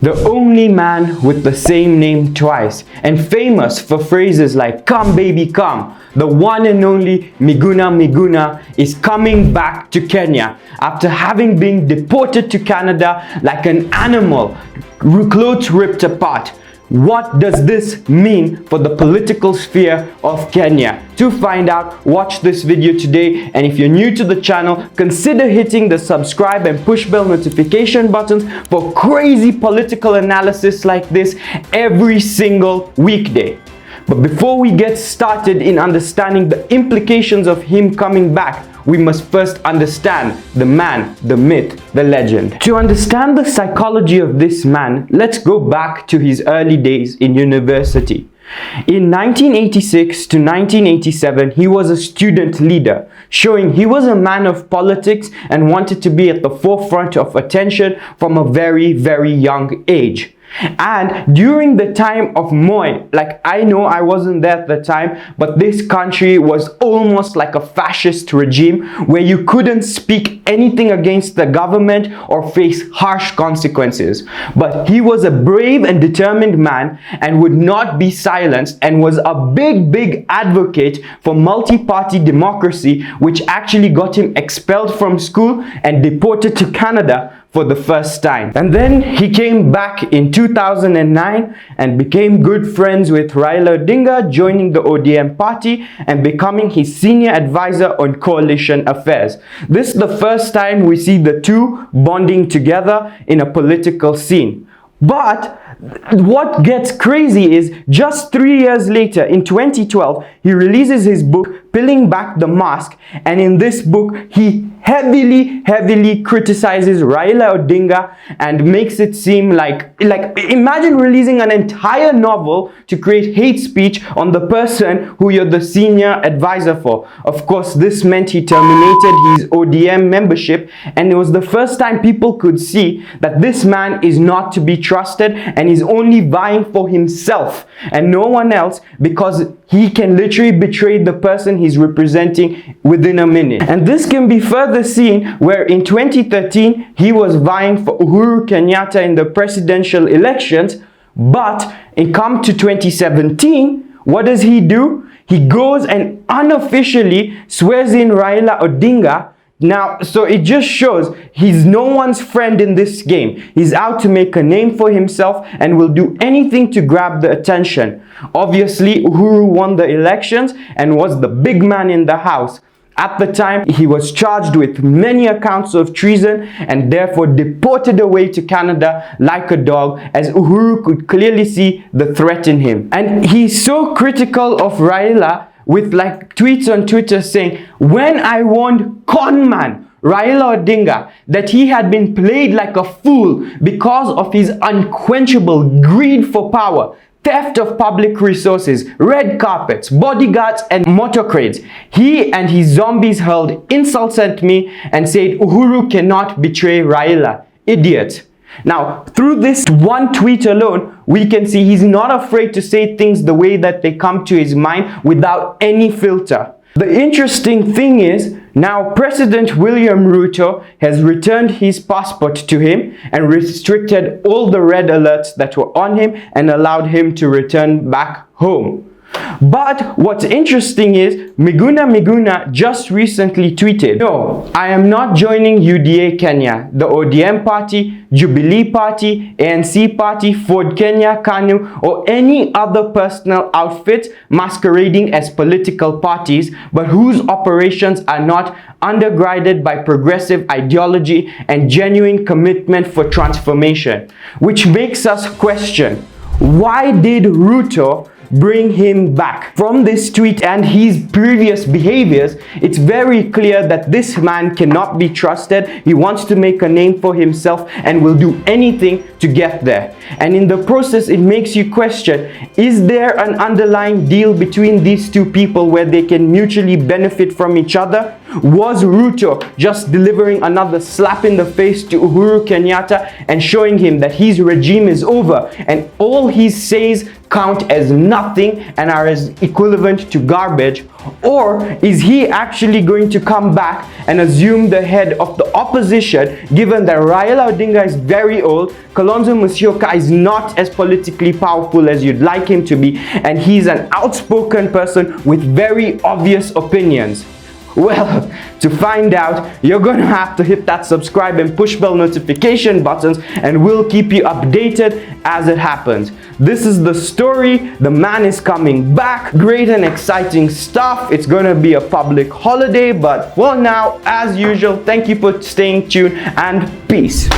The only man with the same name twice, and famous for phrases like "come baby come," the one and only Miguna Miguna is coming back to Kenya after having been deported to Canada like an animal, clothes ripped apart. What does this mean for the political sphere of Kenya? To find out, watch this video today, and if you're new to the channel, consider hitting the subscribe and push bell notification buttons for crazy political analysis like this every single weekday. But before we get started in understanding the implications of him coming back, we must first understand the man, the myth, the legend. To understand the psychology of this man, let's go back to his early days in university. In 1986 to 1987, he was a student leader, showing he was a man of politics and wanted to be at the forefront of attention from a very, very young age. And during the time of Moi, like I know I wasn't there at the time, but this country was almost like a fascist regime where you couldn't speak anything against the government or face harsh consequences. But he was a brave and determined man and would not be silenced, and was a big advocate for multi-party democracy, which actually got him expelled from school and deported to Canada for the first time. And then he came back in 2009 and became good friends with Raila Odinga, joining the ODM party and becoming his senior advisor on coalition affairs. This is the first time we see the two bonding together in a political scene. But what gets crazy is just 3 years later, in 2012, he releases his book, Peeling Back the Mask, and in this book, he heavily criticizes Raila Odinga and makes it seem like imagine releasing an entire novel to create hate speech on the person who you're the senior advisor for. Of course, this meant he terminated his ODM membership, and it was the first time people could see that this man is not to be trusted and is only vying for himself and no one else, because he can literally betray the person he's representing within a minute. And this can be further seen where in 2013 he was vying for Uhuru Kenyatta in the presidential elections, but in come to 2017, what does he do? He goes and unofficially swears in Raila Odinga. Now, so it just shows he's no one's friend in this game. He's out to make a name for himself and will do anything to grab the attention. Obviously, Uhuru won the elections and was the big man in the house. At the time, he was charged with many accounts of treason and therefore deported away to Canada like a dog, as Uhuru could clearly see the threat in him. And he's so critical of Raila with like tweets on Twitter saying, "When I warned conman Raila Odinga that he had been played like a fool because of his unquenchable greed for power, theft of public resources, red carpets, bodyguards and motorcades, he and his zombies hurled insults at me and said Uhuru cannot betray Raila. Idiot." Now, through this one tweet alone, we can see he's not afraid to say things the way that they come to his mind without any filter. The interesting thing is, now President William Ruto has returned his passport to him and restricted all the red alerts that were on him and allowed him to return back home. But what's interesting is Miguna Miguna just recently tweeted, "No, I am not joining UDA Kenya, the ODM party, Jubilee party, ANC party, Ford Kenya, KANU, or any other personal outfit masquerading as political parties, but whose operations are not undergirded by progressive ideology and genuine commitment for transformation." Which makes us question, why did Ruto bring him back? From this tweet and his previous behaviors, it's very clear that this man cannot be trusted. He wants to make a name for himself and will do anything to get there. And in the process, it makes you question, is there an underlying deal between these two people where they can mutually benefit from each other? Was Ruto just delivering another slap in the face to Uhuru Kenyatta and showing him that his regime is over and all he says count as nothing and are as equivalent to garbage? Or is he actually going to come back and assume the head of the opposition, given that Raila Odinga is very old, Kalonzo Musyoka is not as politically powerful as you'd like him to be, and he's an outspoken person with very obvious opinions? Well, to find out, you're gonna have to hit that subscribe and push bell notification buttons, and we'll keep you updated as it happens. This is the story. The man is coming back. Great and exciting stuff. It's gonna be a public holiday, but for now, as usual, thank you for staying tuned and peace.